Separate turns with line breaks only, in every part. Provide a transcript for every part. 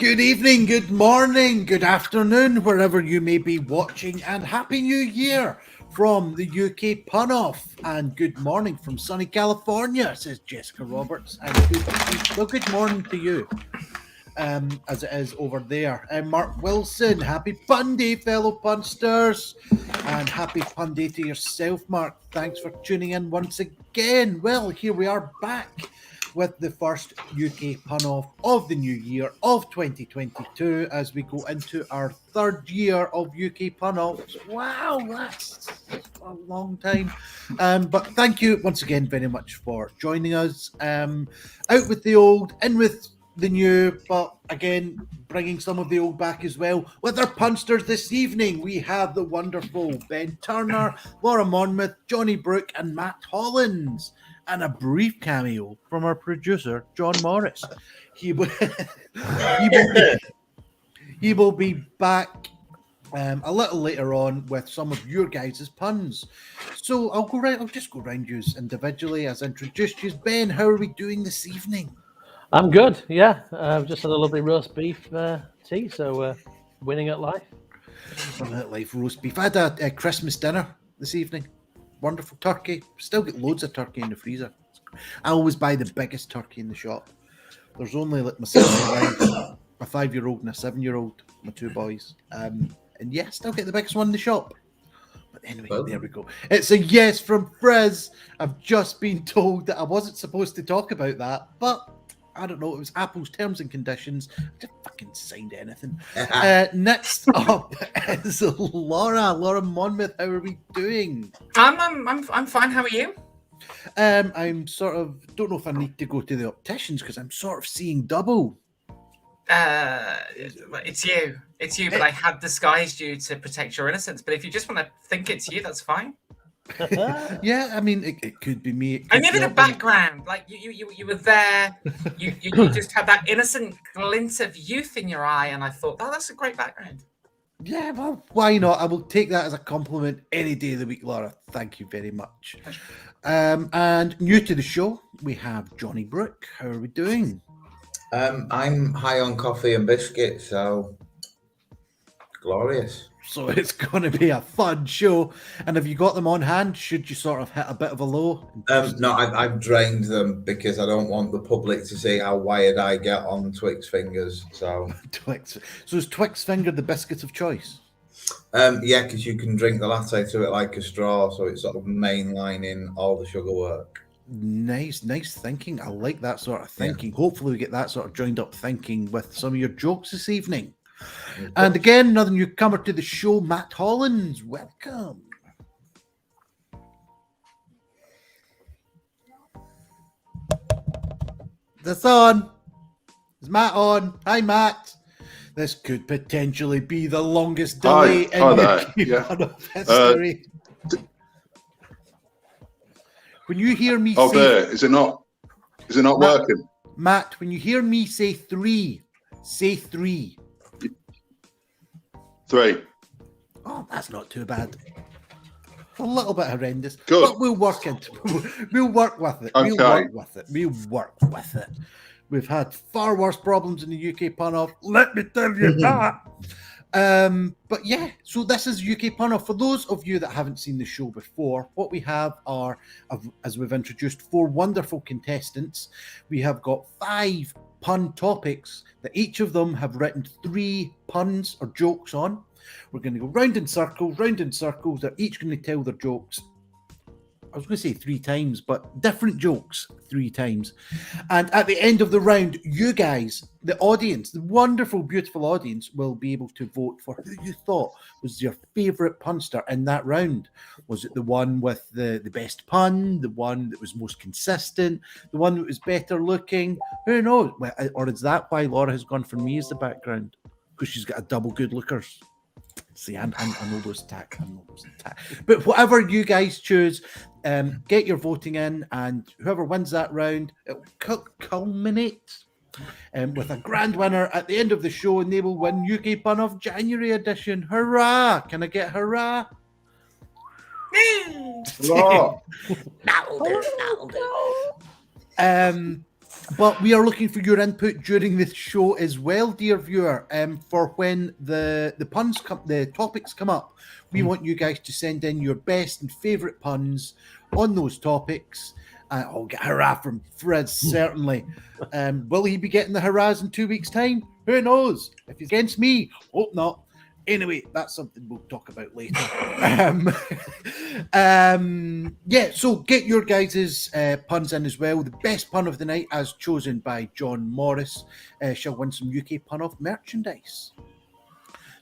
Good evening, good morning, good afternoon, wherever you may be watching, and Happy New Year from the UK Pun Off, and good morning from sunny California, says Jessica Roberts, and good morning to you, as it is over there. Mark Wilson, happy Pun Day, fellow punsters, and happy Pun Day to yourself, Mark. Thanks for tuning in once again. Well, here we are back with the first UK Pun Off of the new year of 2022 as we go into our third year of UK Pun Offs. Wow, that's a long time. But thank you once again very much for joining us. Out with the old, in with the new, but again, bringing some of the old back as well. With our punsters this evening, we have the wonderful Ben Turner, Laura Monmoth, Jonny Brook, and Matt Hollins. And a brief cameo from our producer, John Morris. He will be back a little later on with some of your guys' puns. So I'll just go round you individually as introduced you. Ben, how are we doing this evening?
I'm good, yeah. I've just had a lovely roast beef tea, so winning at life.
Winning at life, roast beef. I had a Christmas dinner this evening. Wonderful turkey. Still got loads of turkey in the freezer. I always buy the biggest turkey in the shop. There's only like myself and a 5-year-old and a 7-year-old, my two boys. And yeah, still get the biggest one in the shop. But anyway, there we go. It's a yes from Frizz. I've just been told that I wasn't supposed to talk about that, but I don't know. It was Apple's terms and conditions. I didn't fucking signed anything. Next up is Laura Monmouth. How are we doing?
I'm fine. How are you?
I'm sort of don't know if I need to go to the opticians because I'm sort of seeing double.
It's you. But I had disguised you to protect your innocence. But if you just want to think it's you, that's fine.
Yeah, I mean, it could be me.
I needed a background. Like you were there. You just had that innocent glint of youth in your eye, and I thought, oh, that's a great background.
Yeah, well, why not? I will take that as a compliment any day of the week, Laura. Thank you very much. And new to the show, we have Jonny Brook. How are we doing?
I'm high on coffee and biscuits, so glorious.
So it's going to be a fun show. And have you got them on hand? Should you sort of hit a bit of a low?
No, I've drained them because I don't want the public to see how wired I get on Twix fingers. So
Twix. So is Twix finger the biscuit of choice?
Yeah, because you can drink the latte to it like a straw, so it's sort of mainlining all the sugar work.
Nice thinking. I like that sort of thinking. Yeah. Hopefully we get that sort of joined up thinking with some of your jokes this evening. And again, another newcomer to the show, Matt Hollins. Welcome. That's on. Is Matt on? Hi, Matt. This could potentially be the longest delay in history. When you hear me say...
there. Is it not Matt, working?
Matt, when you hear me say 3, say 3.
3.
Oh, that's not too bad. A little bit horrendous.
Good.
But we'll work with it.
Okay.
We'll work with it. We've had far worse problems in the UK Pun Off. Let me tell you that. But yeah, so this is UK Pun Off. For those of you that haven't seen the show before, what we have are, as we've introduced, 4 wonderful contestants. We have got 5 pun topics that each of them have written 3 puns or jokes on. We're going to go round in circles. They're each going to tell their jokes. I was going to say 3 times, but different jokes 3 times. And at the end of the round, you guys, the audience, the wonderful, beautiful audience, will be able to vote for who you thought was your favourite punster in that round. Was it the one with the best pun, the one that was most consistent, the one that was better looking? Who knows? Or is that why Laura has gone for me as the background? Because she's got a double good lookers. See, I know those tack. But whatever you guys choose, get your voting in, and whoever wins that round, it will culminate with a grand winner at the end of the show, and they will win UK Pun Off January edition. Hurrah! Can I get hurrah?
Hurrah!
That'll do. But we are looking for your input during this show as well, dear viewer. For when the topics come up, we want you guys to send in your best and favourite puns on those topics. I'll get a hurrah from Frizz, certainly. Will he be getting the hurrahs in 2 weeks' time? Who knows? If he's against me, hope not. Anyway, that's something we'll talk about later. So get your guys' puns in as well. The best pun of the night, as chosen by John Morris, shall win some UK Pun Off merchandise.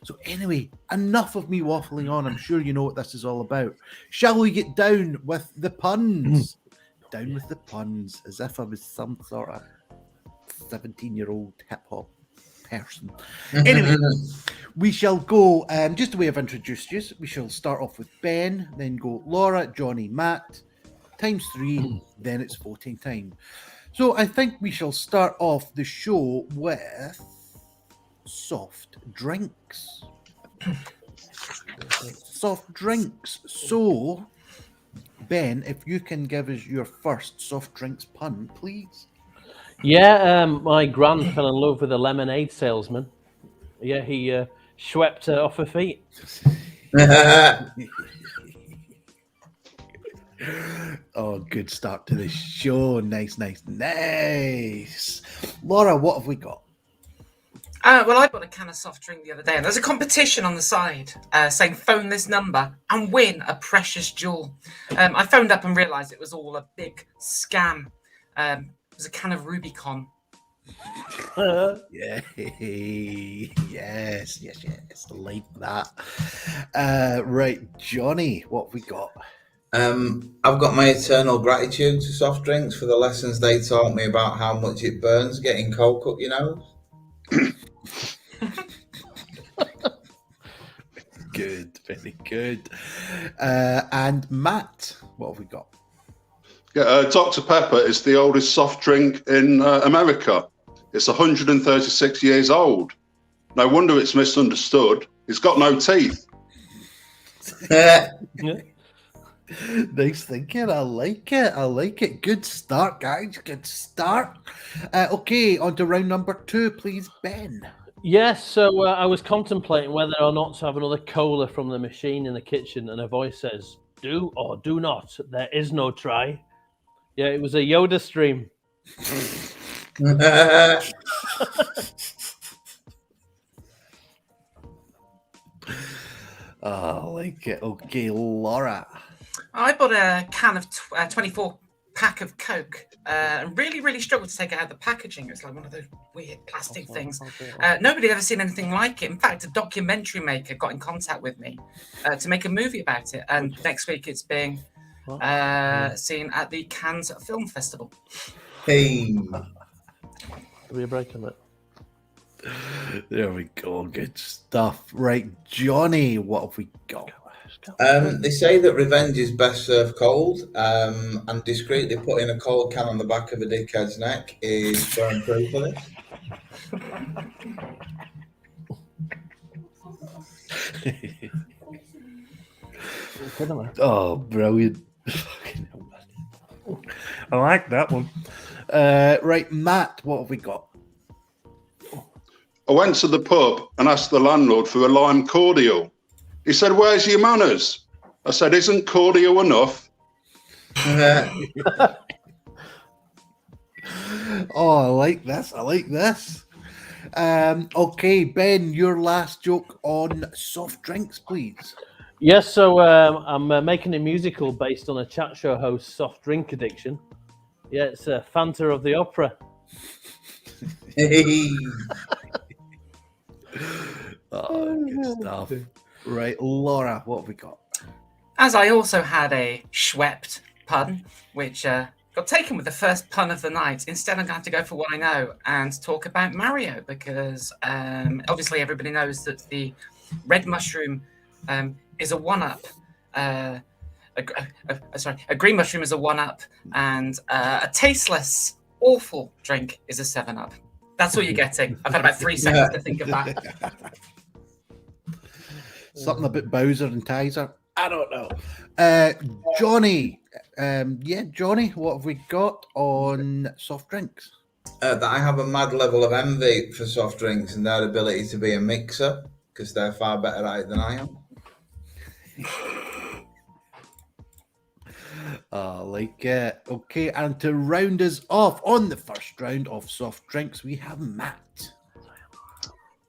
So anyway, enough of me waffling on. I'm sure you know what this is all about. Shall we get down with the puns? Down with the puns, as if I was some sort of 17-year-old hip-hop person. Anyway, we shall go, just a way of introducing you, we shall start off with Ben, then go Laura, Johnny, Matt, times 3, then it's voting time. So I think we shall start off the show with soft drinks. Soft drinks. So, Ben, if you can give us your first soft drinks pun, please.
Yeah, my gran fell in love with a lemonade salesman. Yeah, he swept her off her feet.
Oh, good start to the show. Nice. Laura, what have we got?
Well, I bought a can of soft drink the other day, and there's a competition on the side saying phone this number and win a precious jewel. I phoned up and realised it was all a big scam. It was a can of Rubicon.
Yeah, yes, like that. Right, Johnny, what have we got?
I've got my eternal gratitude to soft drinks for the lessons they taught me about how much it burns getting cold cut, you know.
Good, very good. And Matt, what have we got?
Yeah, Dr. Pepper is the oldest soft drink in America. It's 136 years old. No wonder it's misunderstood. It's got no teeth.
Nice thinking. I like it. Good start, guys. Good start. Okay, on to round number 2, please, Ben.
Yes, so I was contemplating whether or not to have another cola from the machine in the kitchen, and a voice says, "Do or do not. There is no try." Yeah, it was a Yoda stream.
Oh, I like it. Okay, Laura.
I bought a can of 24 pack of Coke. Really struggled to take it out of the packaging. It was like one of those weird plastic things. Nobody had ever seen anything like it. In fact, a documentary maker got in contact with me to make a movie about it. And next week it's being seen at the Cannes Film Festival.
Hey.
Give me a break on that.
There we go. Good stuff. Right, Johnny, what have we got?
They say that revenge is best served cold, and discreetly putting a cold can on the back of a dickhead's neck is firm proof of it.
Oh, brilliant. I like that one. Right, Matt, what have we got?
I went to the pub and asked the landlord for a lime cordial. He said, "Where's your manners?" I said, "Isn't cordial enough?"
Oh, I like this. Okay, Ben, your last joke on soft drinks, please.
Yes, so I'm making a musical based on a chat show host's soft drink addiction. Yeah, it's Fanta of the Opera.
Hey.
Oh, good stuff. Right, Laura, what have we got?
As I also had a Schwepped pun, which got taken with the first pun of the night. Instead, I'm going to have to go for what I know and talk about Mario, because obviously everybody knows that the red mushroom is a one-up. A green mushroom is a one-up, and a tasteless, awful drink is a 7-up. That's what you're getting. I've had about 3 seconds to think of that.
Something about Bowser and Tizer. I don't know. Johnny. Johnny, what have we got on soft drinks?
That I have a mad level of envy for soft drinks and their ability to be a mixer, because they're far better at it than I am.
I like it. Okay, and to round us off on the first round of soft drinks, we have Matt.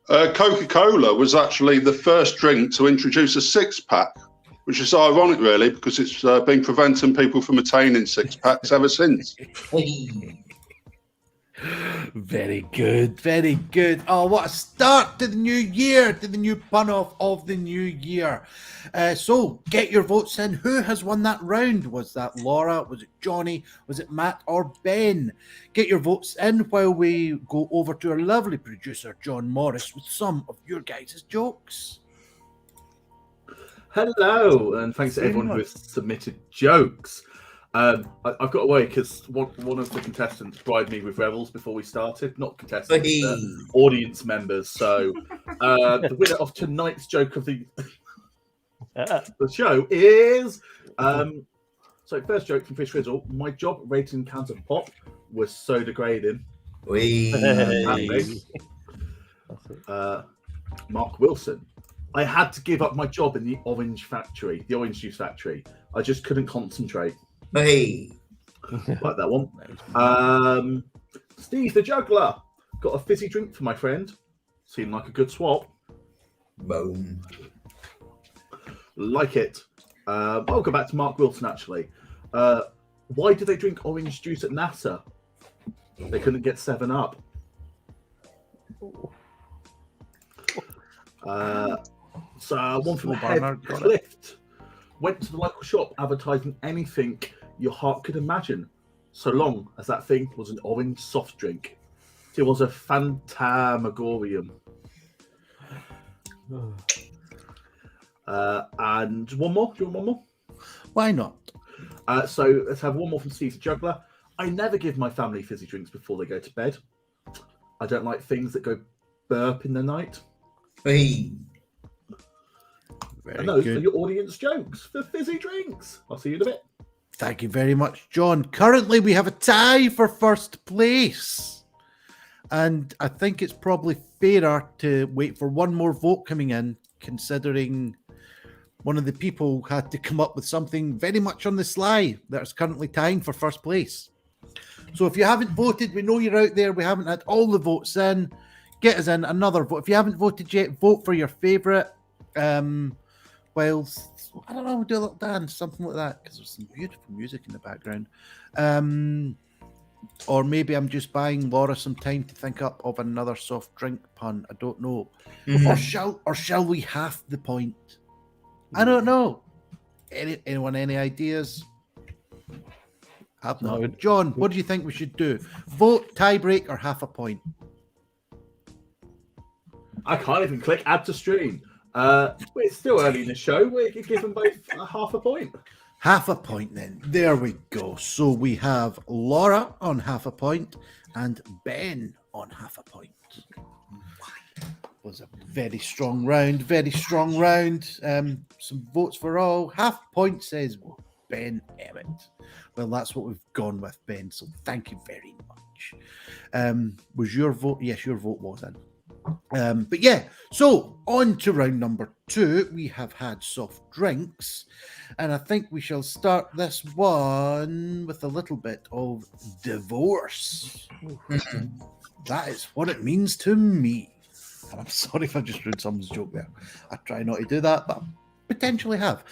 Coca-Cola was actually the first drink to introduce a six-pack, which is ironic, really, because it's been preventing people from attaining six-packs ever since.
Very good, very good. Oh, what a start to the new year, to the new pun-off of the new year. So, get your votes in. Who has won that round? Was that Laura? Was it Johnny? Was it Matt or Ben? Get your votes in while we go over to our lovely producer, John Morris, with some of your guys' jokes.
Hello, and thanks to everyone who has submitted jokes. I've got away because one of the contestants bribed me with revels before we started. Not contestants, audience members. So the winner of tonight's joke of the show is... so first joke from Fish Rizzle. My job rating cans of pop was so degrading. Mark Wilson. I had to give up my job in the orange juice factory. I just couldn't concentrate.
Hey,
Like that one. Steve the Juggler. Got a fizzy drink for my friend. Seemed like a good swap.
boom.
Like it. I'll go back to Mark Wilson, actually. Why do they drink orange juice at NASA? They couldn't get 7-Up. So one from Head Clift. Went to the local shop advertising anything your heart could imagine, so long as that thing was an orange soft drink. It was a phantasmagorium. And one more. Do you want one more?
Why not?
So let's have one more from Steve the Juggler. I never give my family fizzy drinks before they go to bed. I don't like things that go burp in the night.
Hey.
Very
And those
good.
are your audience jokes for fizzy drinks. I'll see you in a bit.
Thank you very much, John. Currently, we have a tie for first place. And I think it's probably fairer to wait for one more vote coming in, considering one of the people had to come up with something very much on the sly that's currently tying for first place. So if you haven't voted, we know you're out there. We haven't had all the votes in. Get us in another vote. If you haven't voted yet, vote for your favourite. Whilst, I don't know, do a little dance, something like that, because there's some beautiful music in the background. Or maybe I'm just buying Laura some time to think up of another soft drink pun. I don't know. Or shall we half the point? I don't know. Anyone any ideas? Have not.
No.
John,
What do you think we should do? Vote, tie break, or half a point?
I can't even click add to stream. But it's still early in the show. We could give them both half a point.
Half a point then. There we go. So we have Laura on half a point and Ben on half a point. Was a very strong round, very strong round. Some votes for all. Half point says Ben Emmett. Well, that's what we've gone with, Ben. So thank you very much. Was your vote? Yes, your vote was in. But yeah, so on to round number 2. We have had soft drinks, and I think we shall start this one with a little bit of divorce. That is what it means to me. And I'm sorry if I just ruined someone's joke there. I try not to do that, but I potentially have.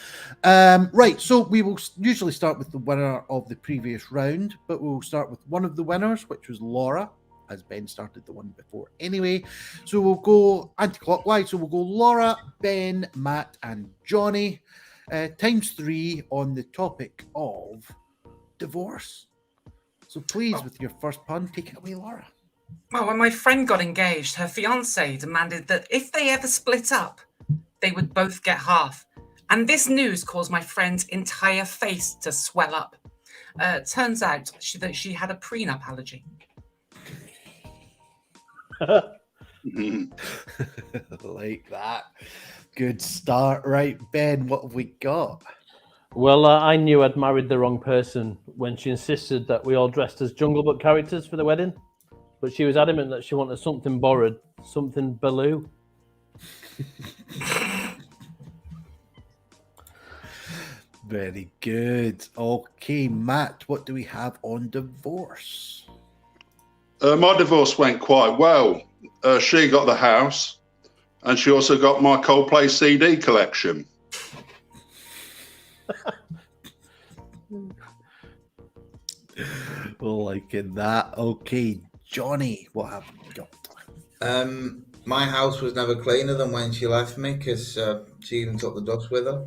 Right, so we will usually start with the winner of the previous round, but we'll start with one of the winners, which was Laura, as Ben started the one before anyway. So we'll go anti-clockwise. So we'll go Laura, Ben, Matt, and Johnny, times 3 on the topic of divorce. So please, with your first pun, take it away, Laura.
Well, when my friend got engaged, her fiance demanded that if they ever split up, they would both get half. And this news caused my friend's entire face to swell up. Turns out that she had a prenup allergy.
Like that. Good start. Right, Ben, what have we got?
Well, I knew I'd married the wrong person when she insisted that we all dressed as Jungle Book characters for the wedding. but she was adamant that she wanted something borrowed, something Baloo.
Very good. Okay, Matt, what do we have on divorce?
My divorce went quite well. She got the house, and she also got my Coldplay CD collection.
Liking that. Okay, Johnny, what have you got?
My house was never cleaner than when she left me because she even took the dust with her.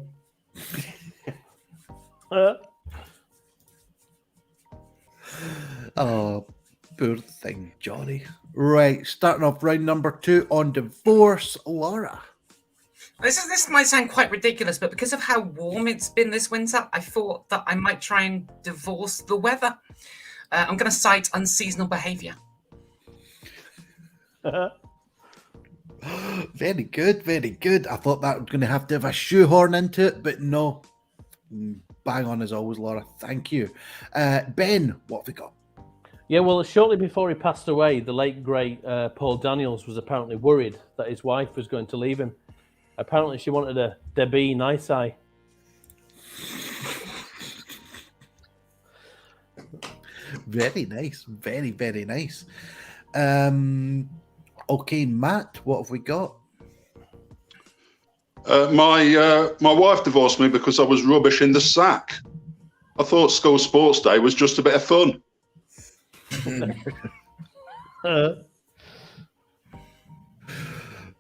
Oh, poor thing, Johnny. Right, starting off round number 2 on divorce, Laura.
This might sound quite ridiculous, but because of how warm it's been this winter, I thought that I might try and divorce the weather. I'm going to cite unseasonal behaviour.
Very good, very good. I thought that was going to have a shoehorn into it, but no. Bang on as always, Laura. Thank you. Ben, what have we got?
Yeah, well, shortly before he passed away, the late, great Paul Daniels was apparently worried that his wife was going to leave him. Apparently, she wanted a Debbie Nice Eye.
Very nice. Very, very nice. Okay, Matt, what have we got?
My wife divorced me because I was rubbish in the sack. I thought school sports day was just a bit of fun.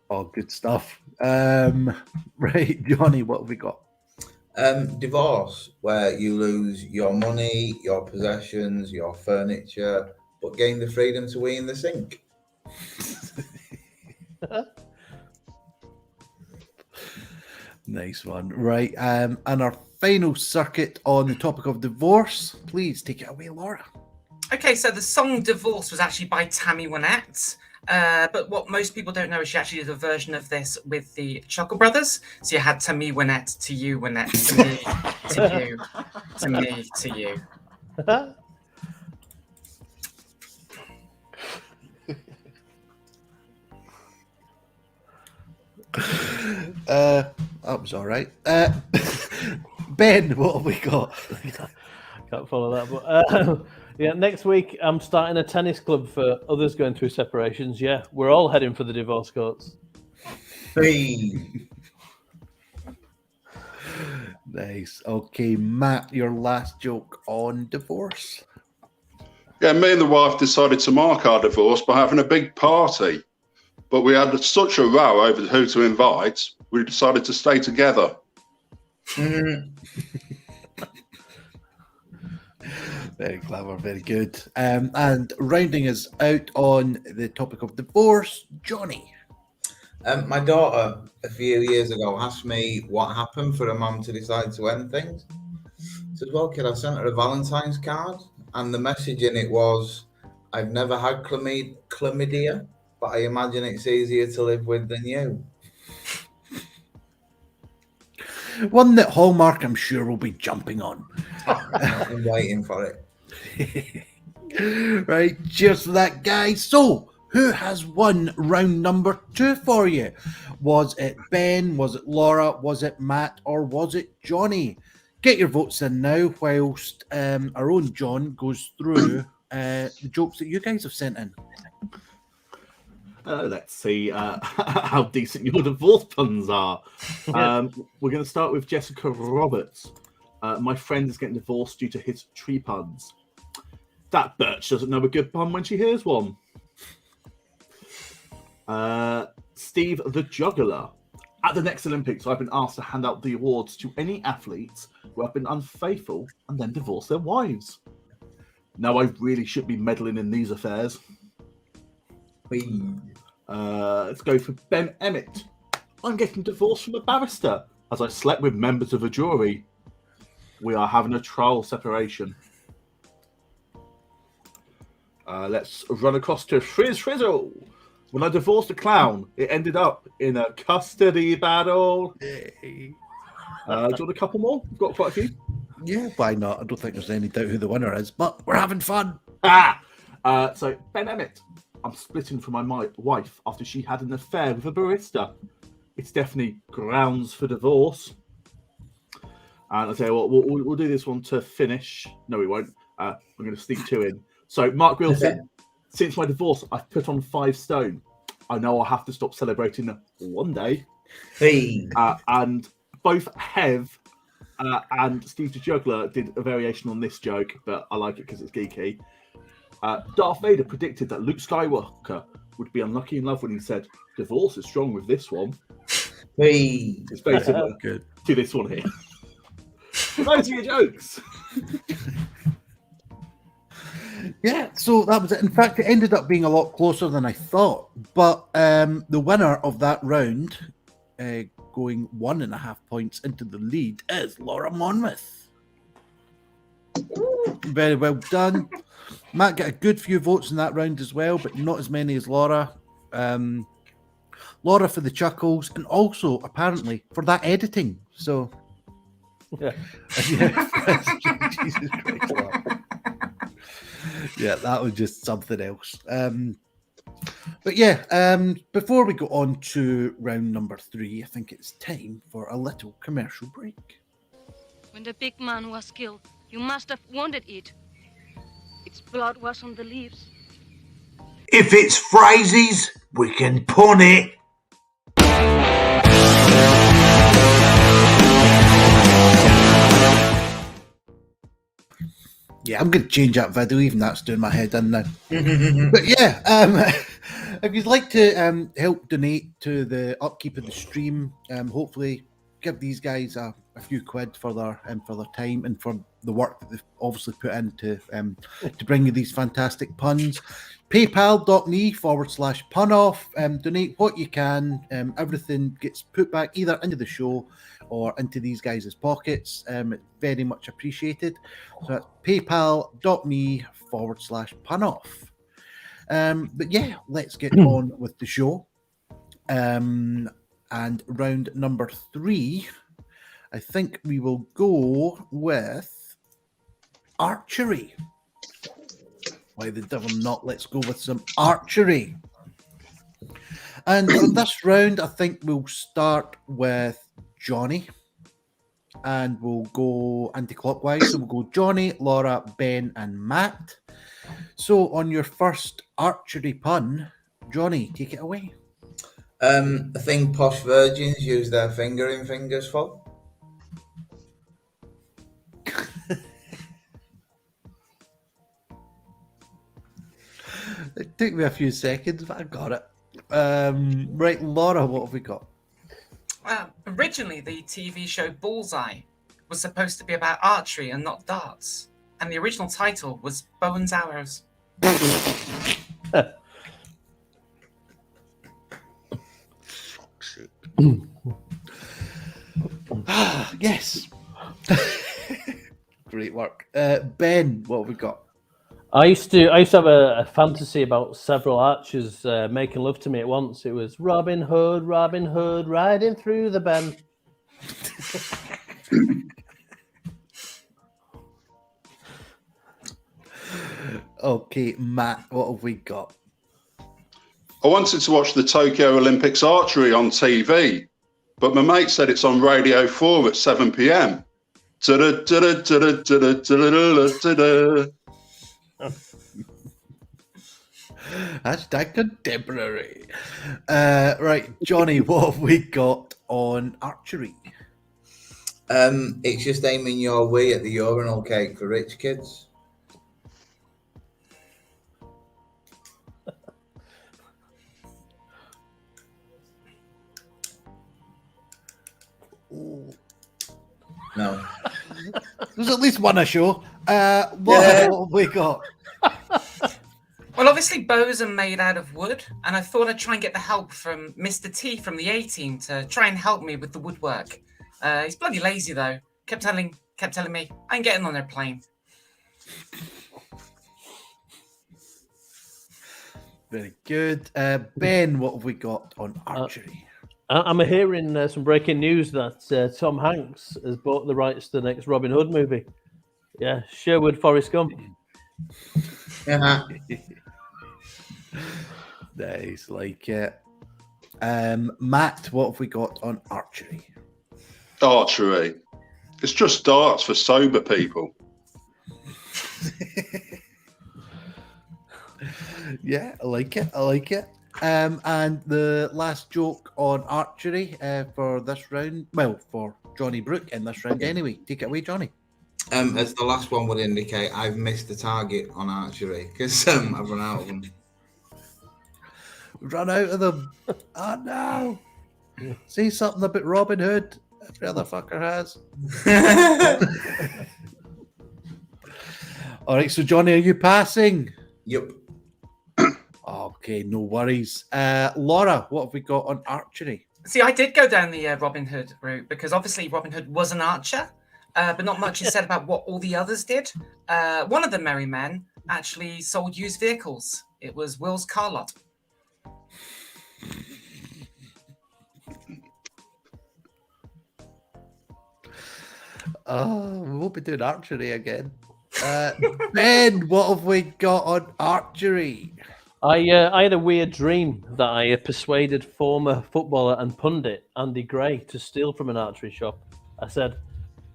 Oh, good stuff. Right, Johnny, what have we got?
Divorce, where you lose your money, your possessions, your furniture, but gain the freedom to wee in the sink.
Nice one. Right, and our final circuit on the topic of divorce. Please take it away, Laura.
Okay, so the song Divorce was actually by Tammy Wynette. But what most people don't know is she actually did a version of this with the Chuckle Brothers. So you had To Me Wynette, To You Wynette, To Me, To You, To Me, To You.
That was all right. Ben, what have we got?
Can't follow that, but yeah, next week I'm starting a tennis club for others going through separations. Yeah, we're all heading for the divorce courts.
Hey.
Nice. Okay, Matt, your last joke on divorce.
Yeah, me and the wife decided to mark our divorce by having a big party. But we had such a row over who to invite, we decided to stay together.
Very clever, very good. And rounding us out on the topic of divorce, Johnny.
My daughter, a few years ago, asked me what happened for a mum to decide to end things. I said, well, kid, I sent her a Valentine's card, and the message in it was, I've never had chlamydia, but I imagine it's easier to live with than you.
One that Hallmark, I'm sure, will be jumping on.
I'm waiting for it.
Right, cheers for that, guys. So, who has won round number 2 for you? Was it Ben? Was it Laura? Was it Matt? Or was it Johnny? Get your votes in now whilst our own John goes through the jokes that you guys have sent in.
Let's see how decent your divorce puns are. We're going to start with Jessica Roberts. My friend is getting divorced due to his tree puns. That bitch doesn't know a good pun when she hears one. Steve the Juggler. At the next Olympics, I've been asked to hand out the awards to any athletes who have been unfaithful and then divorced their wives. Now I really should be meddling in these affairs. Let's go for Ben Emmett. I'm getting divorced from a barrister as I slept with members of a jury. We are having a trial separation. Let's run across to Frizzle. When I divorced a clown, it ended up in a custody battle. Do you want a couple more? We've got quite a few.
Yeah, why not? I don't think there's any doubt who the winner is, but we're having fun.
So Ben Emmett, I'm splitting from my wife after she had an affair with a barista. It's definitely grounds for divorce. And I'll tell you what, we'll do this one to finish. No, we won't. I'm going to sneak 2 in. So Mark Wilson, since my divorce, I've put on 5 stone. I know I'll have to stop celebrating one day.
Hey.
And both Hev and Steve the Juggler did a variation on this joke, but I like it because it's geeky. Darth Vader predicted that Luke Skywalker would be unlucky in love when he said, "Divorce is strong with this one."
Hey.
It's very similar to this one here. Those are your jokes.
Yeah, so that was it. In fact, it ended up being a lot closer than I thought. But the winner of that round, going 1.5 points into the lead, is Laura Monmoth. Very well done. Matt got a good few votes in that round as well, but not as many as Laura. Laura for the chuckles, and also apparently for that editing. So,
Yeah.
Jesus Christ, Laura. Yeah, that was just something else. But yeah, before we go on to round number 3, I think it's time for a little commercial break.
When the big man was killed, you must have wanted it. Its blood was on the leaves.
If it's phrases, we can pun it.
Yeah, I'm going to change that video, even that's doing my head in now. But yeah, if you'd like to help donate to the upkeep of the stream, hopefully give these guys a few quid for their time and for the work that they've obviously put into to bring you these fantastic puns. PayPal.me/punoff. Donate what you can. Everything gets put back either into the show or into these guys' pockets. It's very much appreciated. So that's paypal.me/punoff. But yeah, let's get on with the show. And round number 3, I think we will go with archery. Why the devil not? Let's go with some archery. And for this round, I think we'll start with Jonny. And we'll go anti-clockwise. So we'll go Jonny, Laura, Ben, and Matt. So on your first archery pun, Jonny, take it away.
A thing posh virgins use their fingering fingers for.
It took me a few seconds, but I got it. Right, Laura, what have we got?
Well, originally the TV show Bullseye was supposed to be about archery and not darts, and the original title was Bow and Arrows.
Yes. Great work. Ben, what have we got?
I used to have a fantasy about several archers making love to me at once. It was Robin Hood, riding through the bend.
Okay, Matt, what have we got?
I wanted to watch the Tokyo Olympics archery on TV, but my mate said it's on Radio 4 at 7 p.m.
Hashtag contemporary. Right, Jonny, what have we got on archery?
It's just aiming your way at the urinal cake for rich kids. No.
There's at least one a show. What have we got?
Well, obviously bows are made out of wood, and I thought I'd try and get the help from Mr. T from the A-Team to try and help me with the woodwork. He's bloody lazy though. Kept telling me I'm getting on their plane.
Very good. Ben, what have we got on archery?
I'm hearing some breaking news that Tom Hanks has bought the rights to the next Robin Hood movie. Yeah, Sherwood Forrest Gump.
Nice, like it. Matt, what have we got on archery?
Archery. It's just darts for sober people.
Yeah, I like it. I like it. And the last joke on archery for this round, well, for Jonny Brook in this round anyway. Take it away, Johnny.
As the last one would indicate, I've missed the target on archery because I've run out of them.
Run out of them. Oh no. Say something about Robin Hood. Every other fucker has. All right, so Johnny, are you passing?
Yep.
Okay, no worries. Laura, what have we got on archery?
See, I did go down the Robin Hood route because obviously Robin Hood was an archer, but not much is said about what all the others did. One of the merry men actually sold used vehicles. It was Will's car lot.
Oh, we won't be doing archery again. Ben, what have we got on archery?
I had a weird dream that I persuaded former footballer and pundit Andy Gray to steal from an archery shop. I said,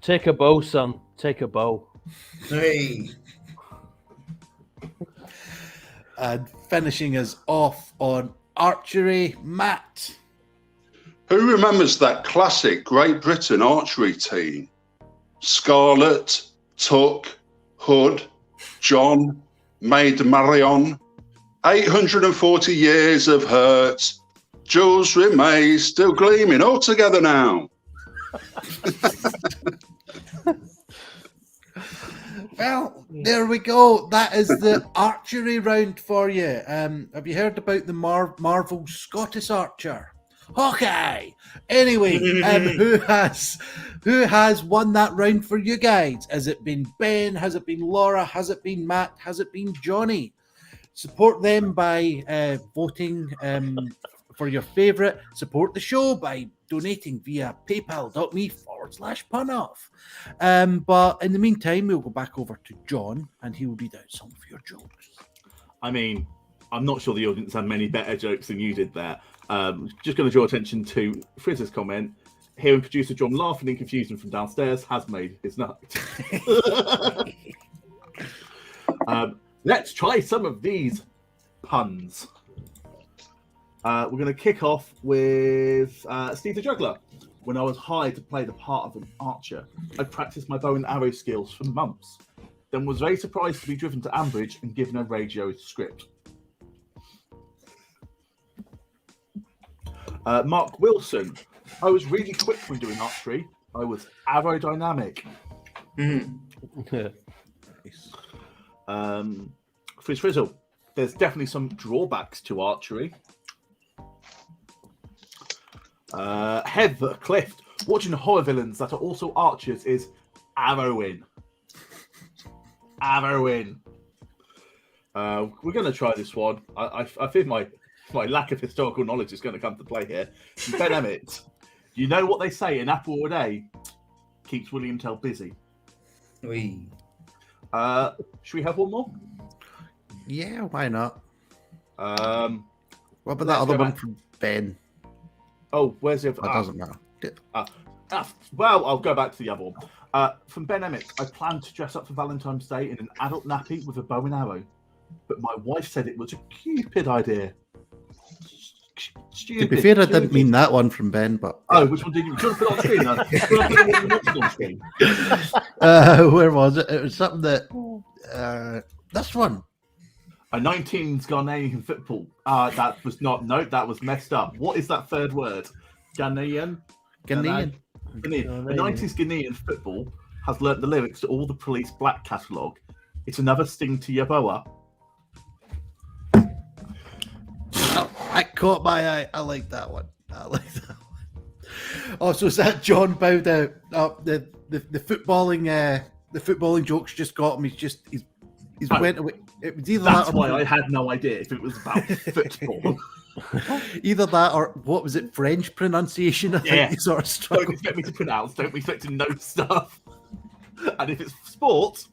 "Take a bow, son. Take a bow."
Hey.
And finishing us off on archery, Matt.
Who remembers that classic Great Britain archery team? Scarlett, Tuck, Hood, John, Maid Marion. 840 years of hurt. Jules Rimet still gleaming all together now.
Well, there we go. That is the archery round for you. Have you heard about the Marvel Scottish archer? Okay. Anyway, who has won that round for you guys? Has it been Ben? Has it been Laura? Has it been Matt? Has it been Johnny? Support them by voting for your favourite. Support the show by donating via paypal.me/punoff. But in the meantime, we'll go back over to John and he will read out some of your jokes.
I mean, I'm not sure the audience had many better jokes than you did there. Just going to draw attention to Frizz's comment. Hearing producer John laughing in confusion from downstairs has made his night. Let's try some of these puns. We're going to kick off with Steve the Juggler. When I was hired to play the part of an archer, I practiced my bow and arrow skills for months. Then was very surprised to be driven to Ambridge and given a radio script. Mark Wilson. I was really quick when doing archery. I was aerodynamic. Frizz Frizzle. There's definitely some drawbacks to archery. Heather Clift. Watching horror villains that are also archers is arrowing. Arrowing. We're going to try this one. I fear my lack of historical knowledge is going to come to play here. Ben Emmett. You know what they say, an apple a day keeps William Tell busy.
Oui.
Should we have one more?
Yeah, why not?
What
about that other one from Ben?
Oh, where's the other?
That doesn't matter.
Well, I'll go back to the other one. From Ben Emmett, I planned to dress up for Valentine's Day in an adult nappy with a bow and arrow, but my wife said it was a stupid idea. Stupid,
to be fair, I didn't mean that one from Ben, but...
Oh, which one did you? Do you want to put it on screen?
Where was it? It was something that... this one.
A 19's Ghanaian football. That was not... No, that was messed up. What is that third word? Ghanaian? A 90s Ghanaian football has learnt the lyrics to all the Police Black catalogue. It's another sting to your boa.
That caught my eye. I like that one. Oh, so is that John bowed out? The footballing jokes just got him. He's went away. It was either
That's
that or
why I had no idea if it was about football.
Either that or what was it? French pronunciation. I think you sort of struggled.
Don't expect me to pronounce. Don't expect to know stuff. And if it's sport,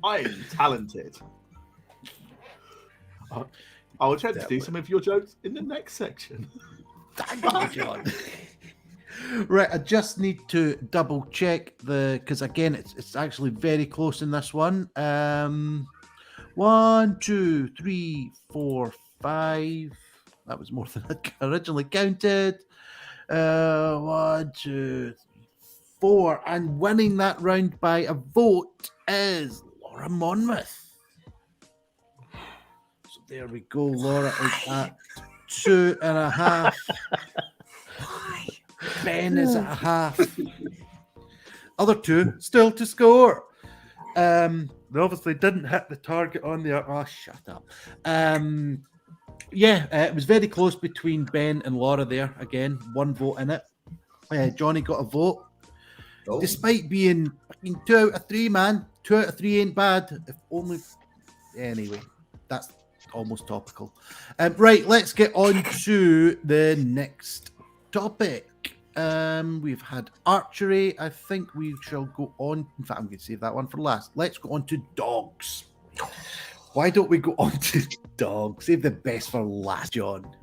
I'm talented. I'll attempt to do some of your jokes in the next section.
Thank you, John. Right, I just need to double check because again, it's actually very close in this one. 1, 2, 3, 4, 5. That was more than I originally counted. 1, 2, 3, 4, and winning that round by a vote is Laura Monmoth. So there we go. Laura is at 2.5.
Why?
Ben is at a half. Other two still to score. They obviously didn't hit the target on there. Oh, shut up. It was very close between Ben and Laura there. Again, one vote in it. Jonny got a vote.
Oh.
Despite being 2 out of 3, man. 2 out of 3 ain't bad. If only. Anyway, that's almost topical. Right, let's get on to the next topic. We've had archery. I think we shall go on. In fact, I'm going to save that one for last. Let's go on to dogs. Why don't we go on to dogs? Save the best for last, John.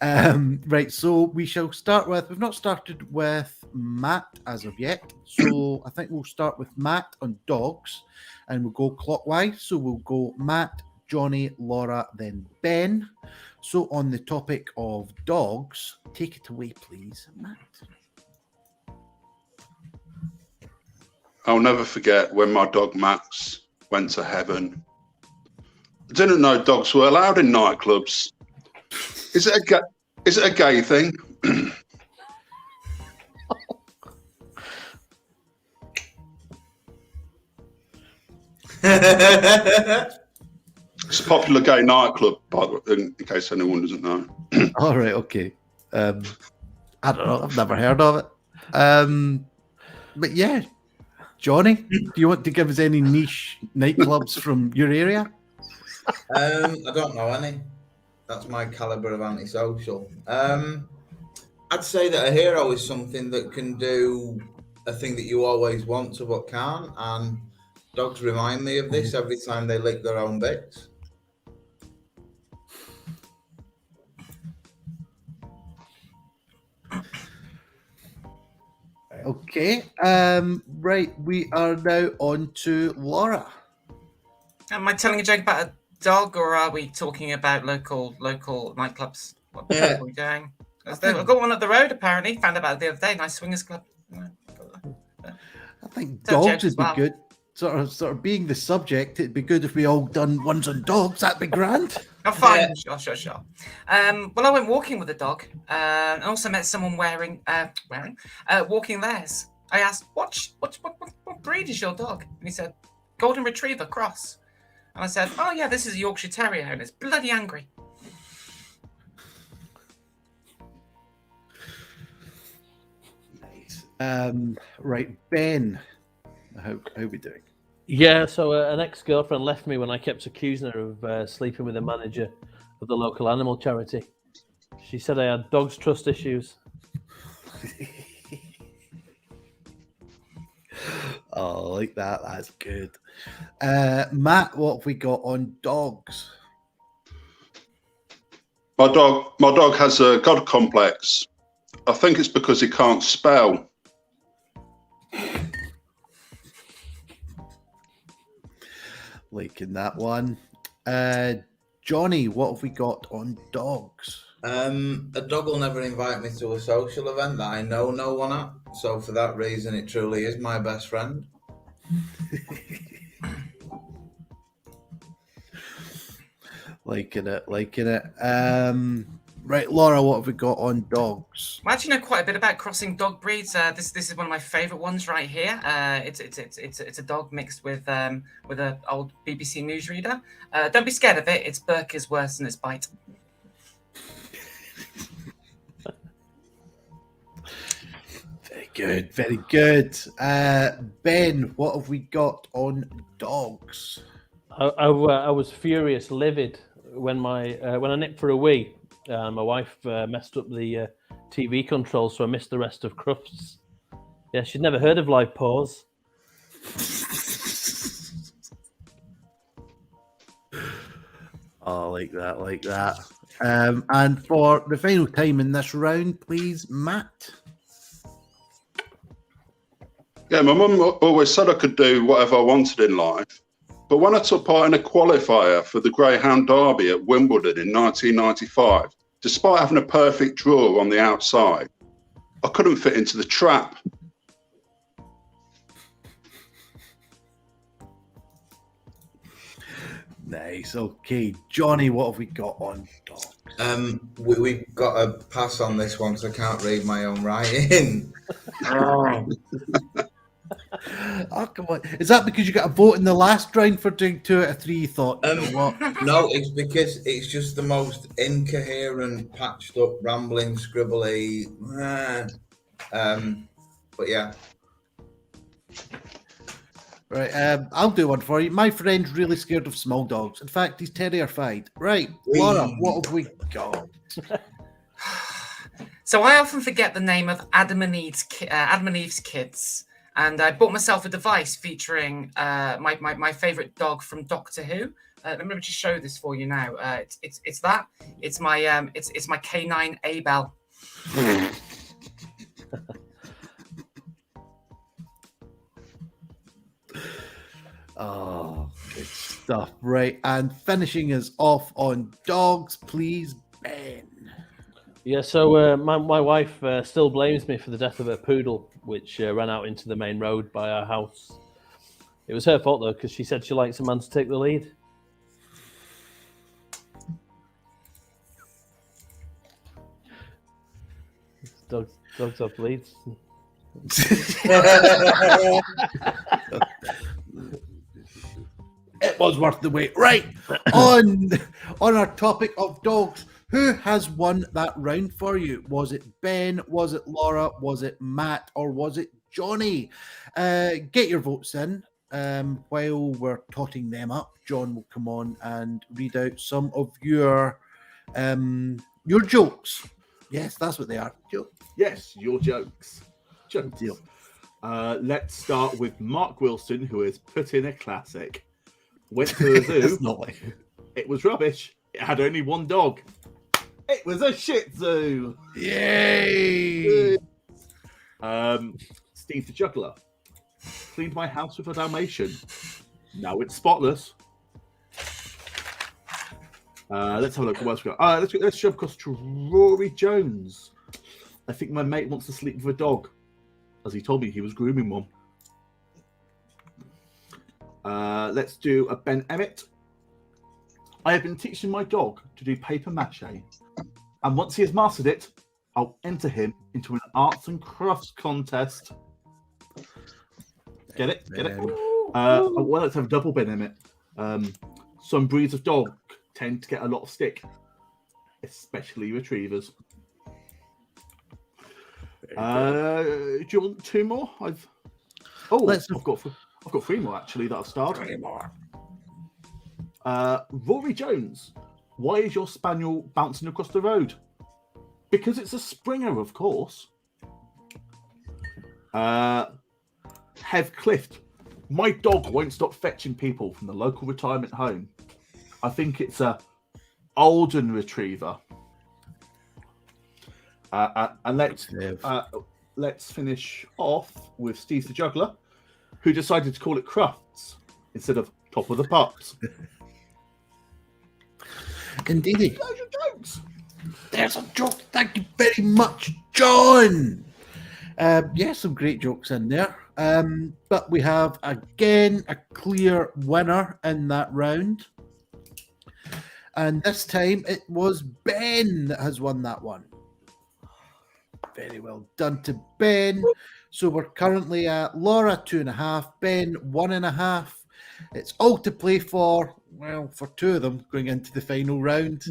Right, so we shall start with. We've not started with Matt as of yet, so I think we'll start with Matt on dogs, and we'll go clockwise. So we'll go Matt, Jonny, Laura, then Ben. So on the topic of dogs, take it away, please, Matt.
I'll never forget when my dog Max went to heaven. I didn't know dogs were allowed in nightclubs. Is it a gay thing? It's a popular gay nightclub, by the way, in case anyone doesn't know.
All right, okay. I don't know. I've never heard of it. But yeah, Jonny, do you want to give us any niche nightclubs from your area?
I don't know any. That's my caliber of antisocial. I'd say that a hero is something that can do a thing that you always want to but can't, and dogs remind me of this every time they lick their own bits.
Okay. Right, we are now on to Laura.
Am I telling a joke about a dog, or are we talking about local nightclubs? What are we doing? I've got one up the road, apparently. Found out the other day. Nice swingers club.
I think dogs would be good. Sort of being the subject, it'd be good if we all done ones on dogs. That'd be grand.
Oh, fine. Yeah. Sure. Well, I went walking with a dog, and also met someone walking theirs. I asked, what breed is your dog? And he said, Golden Retriever cross. And I said, oh yeah, this is a Yorkshire Terrier, and it's bloody angry.
Nice. Right, Ben, how are we doing?
Yeah, so an ex-girlfriend left me when I kept accusing her of sleeping with the manager of the local animal charity. She said I had dogs trust issues.
Oh, I like that. That's good. Matt, what have we got on dogs?
My dog has a god complex. I think it's because he can't spell.
Liking that one. Jonny, what have we got on dogs?
A dog will never invite me to a social event that I know no one at. So for that reason, it truly is my best friend.
Liking it. Right, Laura, what have we got on dogs?
I actually know quite a bit about crossing dog breeds. This is one of my favourite ones right here. It's a dog mixed with an old BBC newsreader. Don't be scared of it. Its Burke is worse than its bite.
Very good. Ben, what have we got on dogs?
I was furious, livid when I nipped for a wee. My wife messed up the TV controls, so I missed the rest of Crufts. Yeah, she'd never heard of live pause.
Oh, like that. And for the final time in this round, please, Matt.
Yeah, my mum always said I could do whatever I wanted in life. But when I took part in a qualifier for the Greyhound Derby at Wimbledon in 1995, despite having a perfect draw on the outside, I couldn't fit into the trap.
Nice. Okay, Johnny, what have we got on dogs?
We've got a pass on this one because I can't read my own writing.
Oh, come on. Is that because you got a vote in the last round for doing 2 out of 3? You thought, you know what?
No, it's because it's just the most incoherent, patched up, rambling, scribbly. But yeah.
Right, I'll do one for you. My friend's really scared of small dogs. In fact, he's terrified. Right, Laura, what have we got?
So I often forget the name of Adam and Eve's kids, and I bought myself a device featuring my favorite dog from Doctor Who. Let me just show this for you now. It's that. It's my canine Abel.
Oh, good stuff. Right, and finishing us off on dogs, please, Ben.
Yeah, so my wife still blames me for the death of her poodle, which ran out into the main road by our house. It was her fault, though, because she said she likes a man to take the lead. Dogs have leads.
It was worth the wait. Right, on our topic of dogs, who has won that round for you? Was it Ben? Was it Laura? Was it Matt? Or was it Johnny? Get your votes in. While we're totting them up, John will come on and read out some of your jokes. Yes, that's what they are.
Yes, your jokes. Jokes. Deal. Let's start with Mark Wilson, who has put in a classic. Went to the zoo.
Not like...
It was rubbish. It had only one dog. It was a Shih Tzu.
Yay!
Steve the Juggler. Cleaned my house with a Dalmatian. Now it's spotless. Let's have a look. What else we got? Let's jump across to Rory Jones. I think my mate wants to sleep with a dog, as he told me he was grooming one. Let's do a Ben Emmett. I have been teaching my dog to do paper mache, and once he has mastered it, I'll enter him into an arts and crafts contest. Get it? Get it? Well, let's have a double Ben Emmett. Some breeds of dog tend to get a lot of stick, especially retrievers. Do you want 2 more? I've got 3 more actually that I've started.
3 more.
Rory Jones, why is your spaniel bouncing across the road? Because it's a Springer, of course. Hev Clift, my dog won't stop fetching people from the local retirement home. I think it's a Olden Retriever. And let's finish off with Steve the Juggler, who decided to call it Crufts instead of Top of the Pops.
Indeed.
Those are jokes.
There's a joke. Thank you very much, John. Some great jokes in there. But we have, again, a clear winner in that round. And this time it was Ben that has won that one. Very well done to Ben. So we're currently at Laura 2.5, Ben 1.5. It's all to play for, well, for 2 of them going into the final round.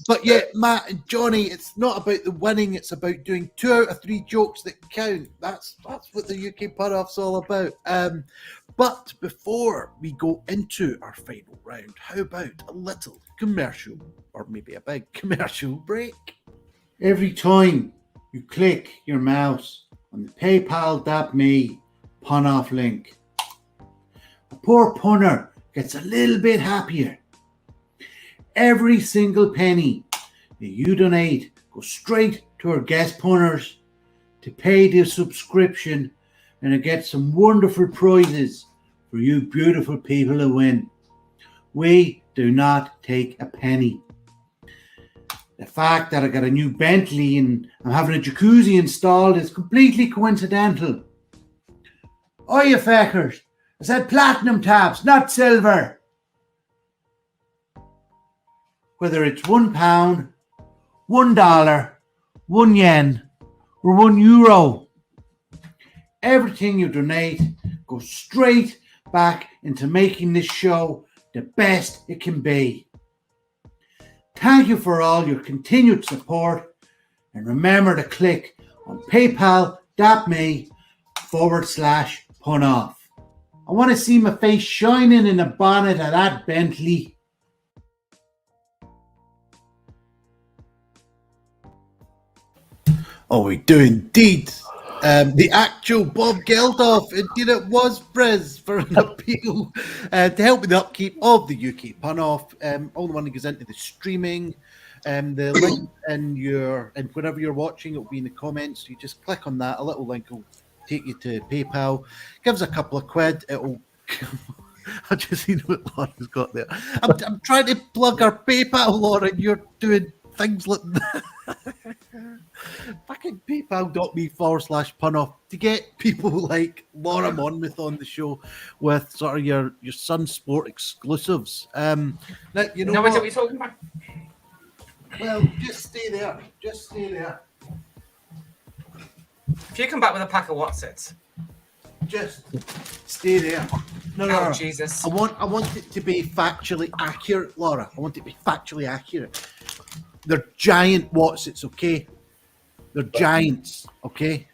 But yeah, Matt and Johnny, it's not about the winning, it's about doing 2 out of 3 jokes that count. That's what the UK Put-Off's all about. But before we go into our final round, how about a little commercial, or maybe a big commercial break?
Every time you click your mouse on the PayPal.me pun-off link, a poor punner gets a little bit happier. Every single penny that you donate goes straight to our guest punters to pay their subscription, and I get some wonderful prizes for you beautiful people to win. We do not take a penny. The fact that I got a new Bentley and I'm having a jacuzzi installed is completely coincidental. Oh, you feckers, I said platinum taps, not silver. Whether it's £1, $1, €1, or €1, everything you donate goes straight back into making this show the best it can be. Thank you for all your continued support, and remember to click on paypal.me/punoff. I want to see my face shining in the bonnet of that Bentley.
Oh, we do indeed. The actual Bob Geldof, indeed it was, Briz, for an appeal to help with the upkeep of the UK Punoff. All the money goes into the streaming. The link in wherever you're watching, it'll be in the comments. You just click on that. A little link will take you to PayPal. Give us a couple of quid. It'll. I just seen what Laura's got there. I'm trying to plug our PayPal, Laura, and you're doing things like that. Fucking paypal.me/punoff to get people like Laura Monmoth on the show with sort of your Sun Sport exclusives. Now, you know
what
what?
are we talking about?
Well, just stay there. Just stay there.
If you come back with a pack of Watsits.
Just stay there. No,
Oh, Jesus.
I want it to be factually accurate, Laura. I want it to be factually accurate. They're giant Watsits, okay? They're giants, okay?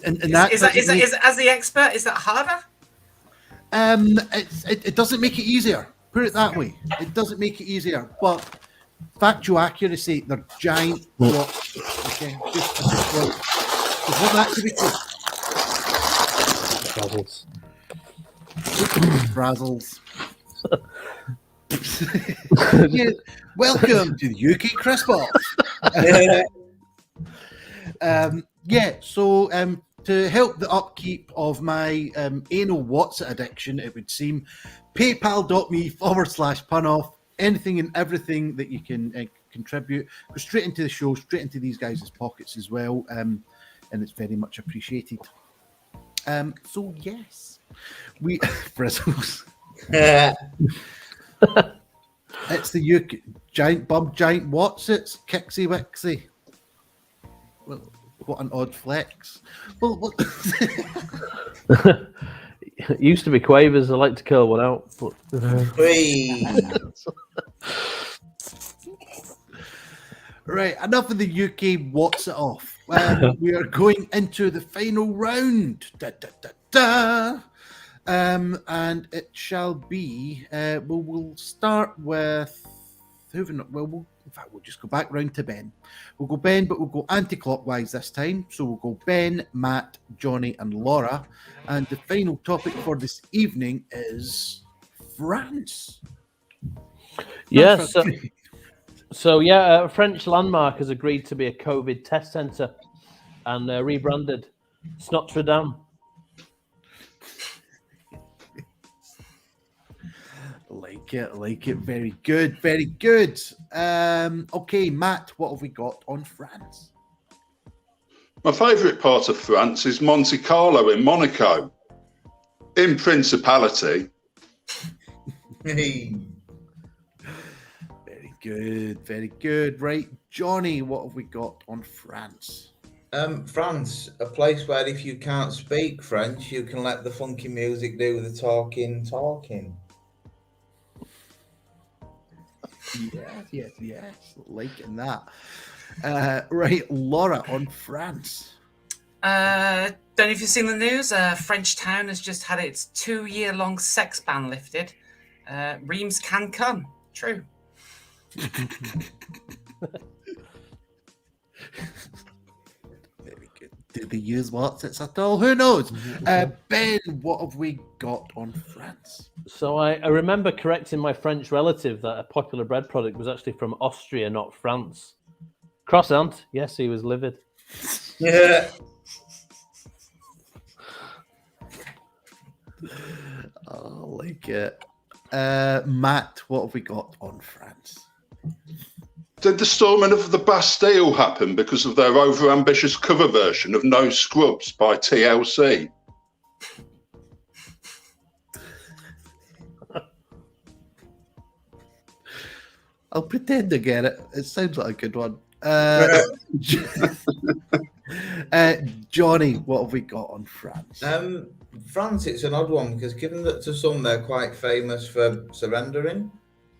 And that
Is as the expert, is that harder?
it doesn't make it easier. Put it that way. It doesn't make it easier. But factual accuracy, they're giant Watsits, okay? Just want that to be clear. Frazzles. Yeah, welcome to the UK Chris Balls. So to help the upkeep of my anal Watson addiction, it would seem, paypal.me/punoff. Anything and everything that you can contribute goes straight into the show, straight into these guys' pockets as well, and it's very much appreciated. So yes, we Frizzles. It's the UK giant Watsits, Kixie Wixie. Well, what an odd flex. Well, what?
It used to be Quavers. I like to curl one out. But...
Right, enough of the UK What's It Off. We are going into the final round. And it shall be, we'll start with, we'll just go back round to Ben. We'll go Ben, but we'll go anti-clockwise this time. So we'll go Ben, Matt, Johnny, and Laura. And the final topic for this evening is France.
Yes. A French landmark has agreed to be a COVID test centre and rebranded. It's Notre Dame.
Like it. Very good. Okay, Matt, what have we got on France?
My favourite part of France is Monte Carlo in Monaco. In Principality.
Very good. Right, Johnny, what have we got on France?
France, a place where if you can't speak French, you can let the funky music do the talking.
Yes. Liking that. Right, Laura, on France.
Don't know if you've seen the news. French town has just had its 2-year-long sex ban lifted. Reims can come. True.
Very good. Did they use Watsits at all? Who knows? Ben, what have we got on France?
So I remember correcting my French relative that a popular bread product was actually from Austria, not France. Croissant, yes, he was livid.
Yeah.
Oh, like it. Matt, what have we got on France?
Did the storming of the Bastille happen because of their overambitious cover version of No Scrubs by TLC?
I'll pretend to get it. It sounds like a good one. Johnny, what have we got on France?
France, it's an odd one because given that to some they're quite famous for surrendering,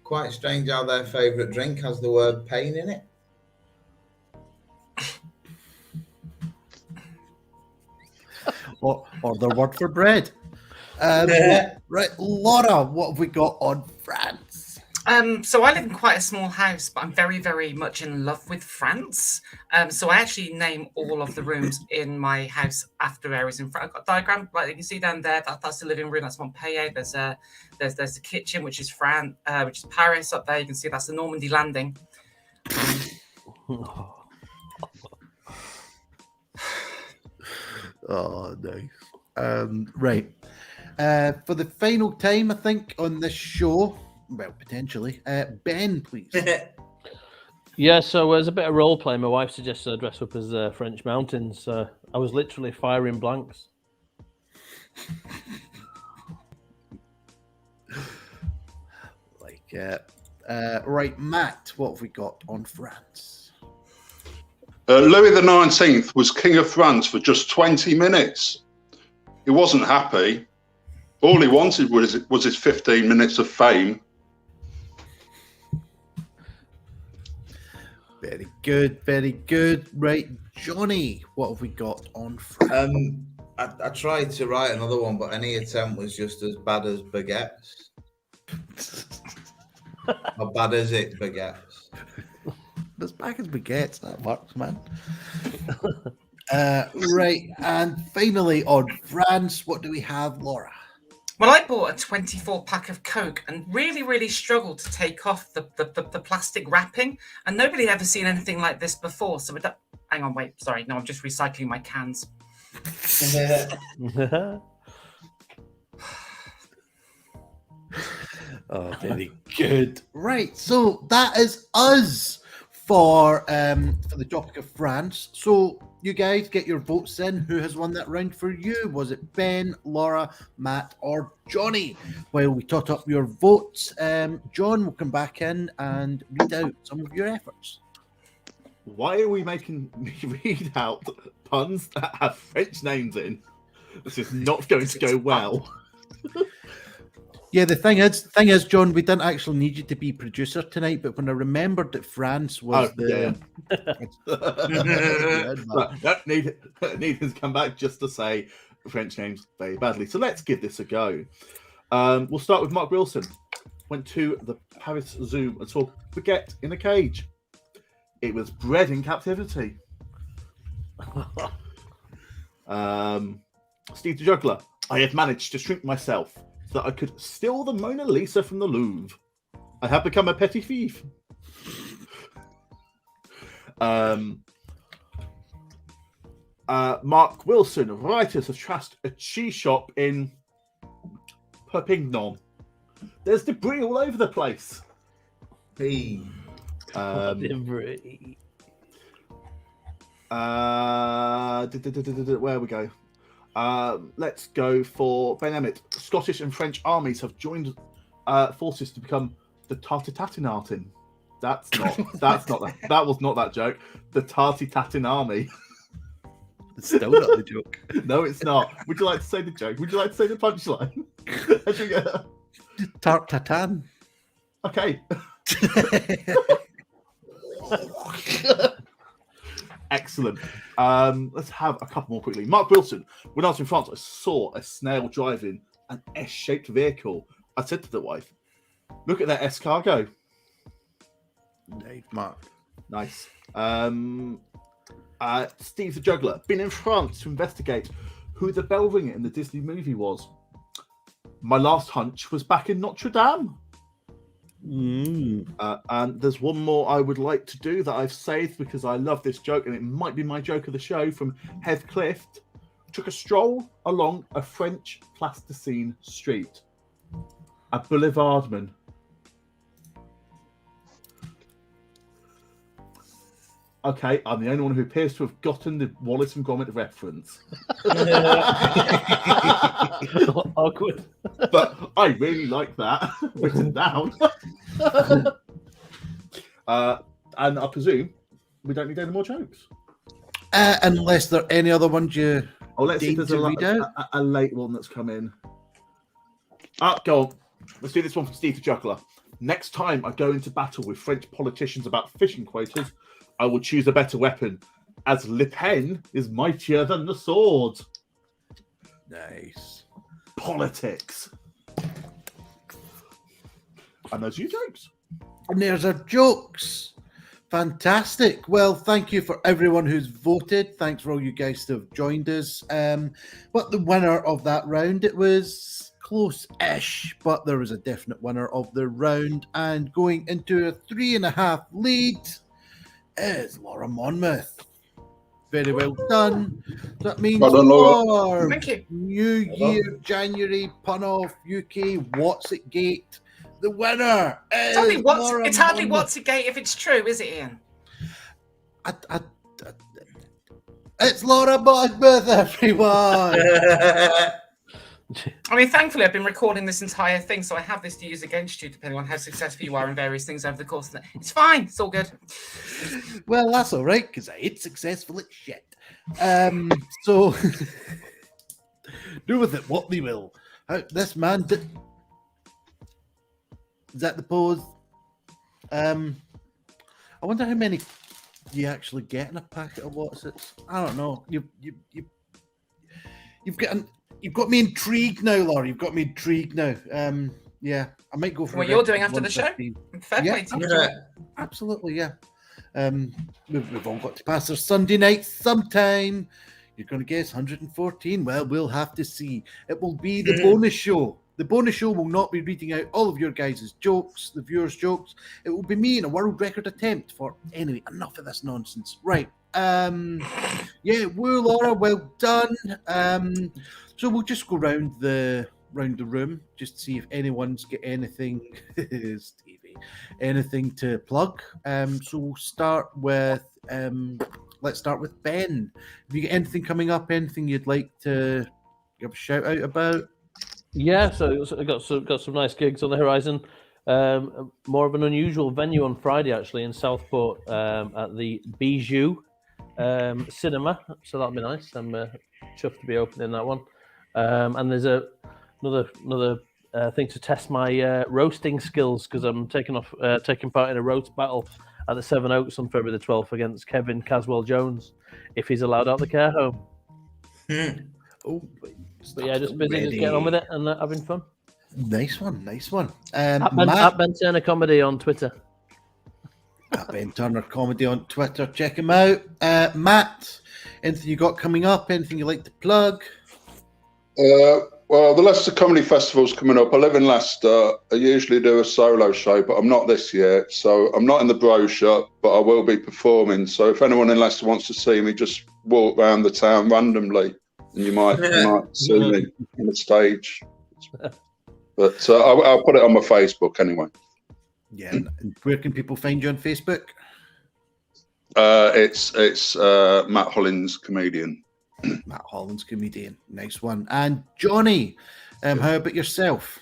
quite strange how their favourite drink has the word pain in it.
or their word for bread. Right, Laura, what have we got on France?
So I live in quite a small house, but I'm very, very much in love with France. So I actually name all of the rooms in my house after areas in France. I've got a diagram, like you can see down there. That's the living room. That's Montpellier. There's the kitchen, which is France, which is Paris. Up there, you can see that's the Normandy landing.
Oh, nice. Right. For the final time, I think, on this show, well, potentially, Ben, please.
Yeah, so as a bit of role play, my wife suggested I dress up as French mountains. I was literally firing blanks.
Like it. Right, Matt, what have we got on France?
Louis XIX was King of France for just 20 minutes. He wasn't happy. All he wanted was his 15 minutes of fame.
Very good, very good. Right, Johnny, what have we got on France?
I tried to write another one, but any attempt was just as bad as baguettes. How bad is it, baguettes?
As bad as baguettes, that works, man. Right, and finally on France, what do we have, Laura?
Well, I bought a 24-pack of Coke and really, really struggled to take off the plastic wrapping. And nobody had ever seen anything like this before. So, hang on, wait, sorry. No, I'm just recycling my cans.
Oh, very good. Right, so that is us for the topic of France. So you guys get your votes in. Who has won that round for you? Was it Ben, Laura, Matt, or Johnny? While we tot up your votes, John will come back in and read out some of your efforts.
Why are we making me read out puns that have French names in? This is not going to go well.
Yeah, the thing is, John, we didn't actually need you to be producer tonight, but when I remembered that France was
need to come back just to say French names very badly. So let's give this a go. We'll start with Mark Wilson. Went to the Paris Zoo and saw Baguette in a cage. It was bred in captivity. Steve the Juggler. I had managed to shrink myself so that I could steal the Mona Lisa from the Louvre. I have become a petty thief. Mark Wilson. Writers have trashed a cheese shop in Perpignan. There's debris all over the place.
Hey.
Debris.
Where we go? Let's go for Ben Emmett. Scottish and French armies have joined forces to become the Tartitatinartin. That was not that joke. The Tartitatin army.
It's still not the joke.
No, it's not. Would you like to say the joke? Would you like to say the punchline?
Tartatan.
Okay. Excellent. Let's have a couple more quickly. Mark Wilson. When I was in France, I saw a snail driving an S-shaped vehicle. I said to the wife, "Look at that escargot."
Nice, Mark.
Nice. Steve the Juggler. Been in France to investigate who the bell ringer in the Disney movie was. My last hunch was back in Notre Dame. And there's one more I would like to do that I've saved because I love this joke, and it might be my joke of the show from Heathcliff. Took a stroll along a French plasticine street. A boulevardman. Okay, I'm the only one who appears to have gotten the Wallace and Gromit reference.
Awkward.
But I really like that written down. And I presume we don't need any more jokes.
Unless there are any other ones you
let's see if there's a late one that's come in. Go on. Let's do this one from Steve the Juggler. Next time I go into battle with French politicians about fishing quotas, I will choose a better weapon, as Le Pen is mightier than the sword.
Nice.
Politics. And those are your jokes.
And there's our jokes. Fantastic. Well, thank you for everyone who's voted. Thanks for all you guys to have joined us. But the winner of that round, it was close-ish, but there was a definite winner of the round. And going into a 3.5 lead is Laura Monmoth. Very well done. That means for
Thank you.
New Year, January, Pun-Off, UK, What's It Gate, the winner is
It's hardly What's It Gate if it's true, is it, Ian?
It's Laura Monmoth, everyone.
I mean, thankfully, I've been recording this entire thing, so I have this to use against you, depending on how successful you are in various things over the course of it. It's fine. It's all good.
Well, that's all right, because I ain't successful at shit. So, do with it what they will. This man did... Is that the pose? I wonder how many you actually get in a packet of What's-Its. I don't know. You've got me intrigued now, Laura. You've got me intrigued now. Yeah, I might go for
what you're doing after the show. Fair play to you.
Absolutely, yeah. We've all got to pass our Sunday night sometime. You're going to guess 114. Well, we'll have to see. It will be the bonus show. The bonus show will not be reading out all of your guys' jokes, the viewers' jokes. It will be me in a world record attempt for... Anyway, enough of this nonsense. Right. Yeah, woo, Laura, well done. So we'll just go round the room, just to see if anyone's got anything... Stevie. Anything to plug. So we'll start with... let's start with Ben. Have you got anything coming up? Anything you'd like to give a shout out about?
Yeah, so I got some nice gigs on the horizon. More of an unusual venue on Friday, actually, in Southport at the Bijou Cinema. So that'll be nice. I'm chuffed to be opening that one. And there's another thing to test my roasting skills, because I'm taking part in a roast battle at the Seven Oaks on February the 12th against Kevin Caswell Jones, if he's allowed out the care home.
Oh,
but yeah, just busy, just getting on with it and having fun.
Nice one.
At Ben Turner Comedy on Twitter.
At Ben Turner Comedy on Twitter. Check him out. Matt, anything you got coming up? Anything you like to plug?
Well, the Leicester Comedy Festival's coming up. I live in Leicester. I usually do a solo show, but I'm not this year. So I'm not in the brochure, but I will be performing. So if anyone in Leicester wants to see me, just walk around the town randomly, and you might see me on the stage. But I'll put it on my Facebook anyway.
Yeah. And where can people find you on Facebook?
It's Matt Hollins Comedian.
Matt Hollins Comedian. Nice one. And Johnny, how about yourself?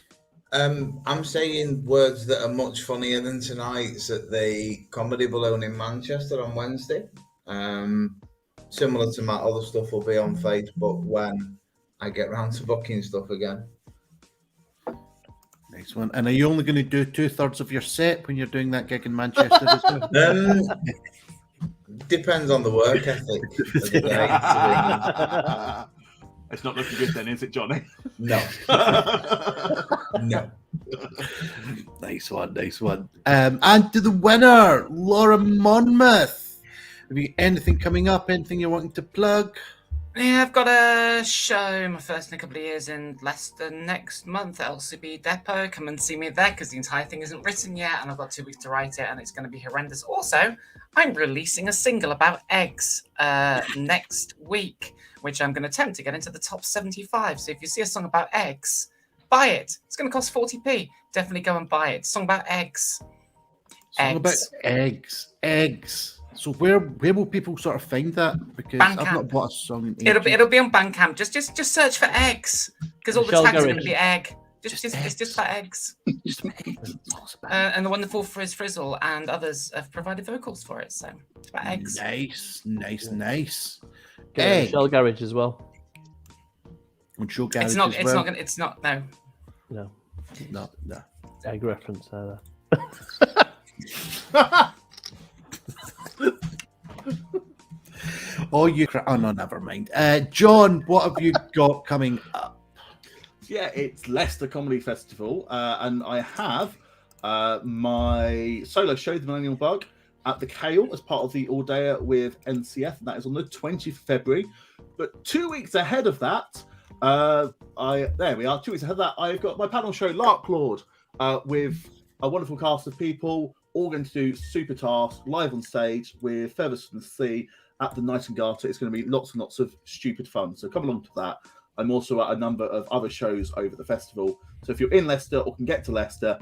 I'm saying words that are much funnier than tonight's at the Comedy Balloon in Manchester on Wednesday. Similar to my other stuff will be on Facebook when I get round to booking stuff again.
Nice one. And are you only going to do 2/3 of your set when you're doing that gig in Manchester as well?
Depends on the work ethic of the day.
It's not looking good then, is it, Johnny?
No. No.
Nice one. And to the winner, Laura Monmoth. Have you got anything coming up? Anything you're wanting to plug?
Yeah, I've got a show, my first in a couple of years in Leicester next month at LCB Depot. Come and see me there because the entire thing isn't written yet and I've got 2 weeks to write it and it's going to be horrendous. Also, I'm releasing a single about eggs next week, which I'm going to attempt to get into the top 75. So if you see a song about eggs, buy it. It's going to cost 40p. Definitely go and buy it. Song about eggs.
Song about eggs. So where will people sort of find that? Because
Bandcamp.
I've not bought a song in
It'll
ages.
be on Bandcamp. Just search for eggs because all the
Michelle
tags are
Garrett.
going to be egg. It's
Eggs.
just about eggs.
Just eggs.
And the wonderful Frizz Frizzle and others have provided vocals for it. So it's about eggs.
Nice.
Get
Egg.
Michelle Garage as well.
On show garage
It's not.
as
It's
well.
not. Gonna, it's not. No.
No,
No.
egg reference there.
Oh, no, never mind. John, what have you got coming up?
Yeah, it's Leicester Comedy Festival, and I have my solo show, The Millennial Bug, at the Kale as part of the Ordea with NCF, and that is on the 20th of February. But 2 weeks ahead of that, 2 weeks ahead of that, I've got my panel show, Lark Lord, with a wonderful cast of people, all going to do Super Task live on stage with Furthest from the Sea at the Nightingale. It's going to be lots and lots of stupid fun. So come along to that. I'm also at a number of other shows over the festival. So if you're in Leicester or can get to Leicester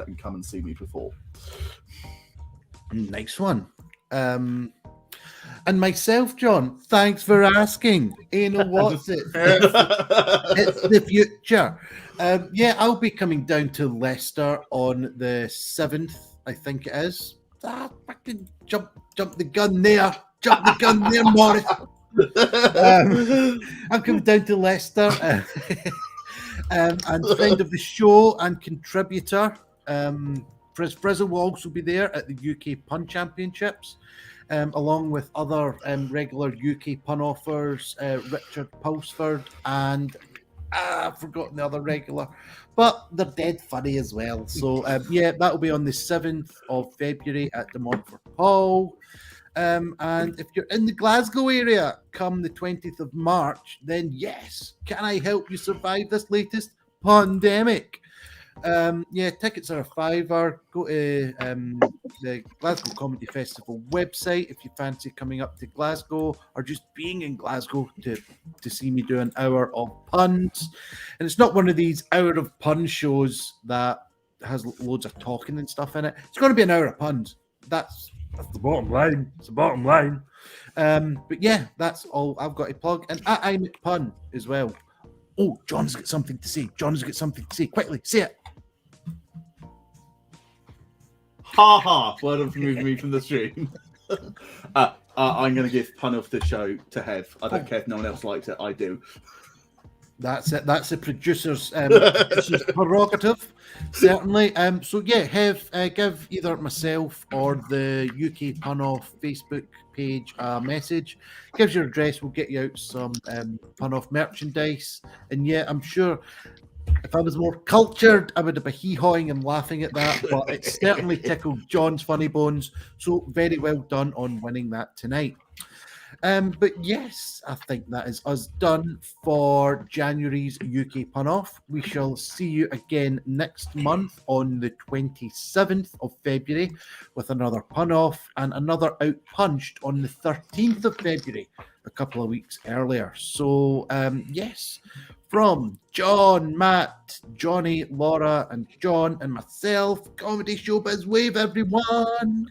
and come and see me perform.
Nice one. And myself, John, thanks for asking. You know what's it? It's the future. I'll be coming down to Leicester on the 7th, I think it is. Fucking jump the gun there. Jump the gun there, Morris. I'm coming down to Leicester and friend of the show and contributor. Frizzle will also be there at the UK Pun Championships, along with other regular UK pun offers, Richard Pulsford and I've forgotten the other regular, but they're dead funny as well. So that'll be on the 7th of February at the Monmoth Hall. And if you're in the Glasgow area come the 20th of March, then yes, can I help you survive this latest pandemic? Tickets are a £5. Go to the Glasgow Comedy Festival website if you fancy coming up to Glasgow or just being in Glasgow to see me do an hour of puns. And it's not one of these hour of pun shows that has loads of talking and stuff in it. It's going to be an hour of puns. That's the bottom line. It's the bottom line. But yeah, that's all I've got to plug. And I make pun as well. Oh, John's got something to say. Quickly, say it.
Ha ha! Word of removing me from the stream. I'm going to give pun of the show to Hev. I don't care if no one else likes it. I do.
That's it. That's the producer's prerogative, certainly. Hev, give either myself or the UK Pun Off Facebook page a message. Gives your address. We'll get you out some Pun Off merchandise. And I'm sure if I was more cultured, I would have been hee-hawing and laughing at that. But it certainly tickled John's funny bones. So very well done on winning that tonight. But yes, I think that is us done for January's UK Pun Off. We shall see you again next month on the 27th of February with another Pun Off and another Outpunched on the 13th of February, a couple of weeks earlier. So, from John, Matt, Johnny, Laura, and John, and myself, Comedy Showbiz Wave, everyone.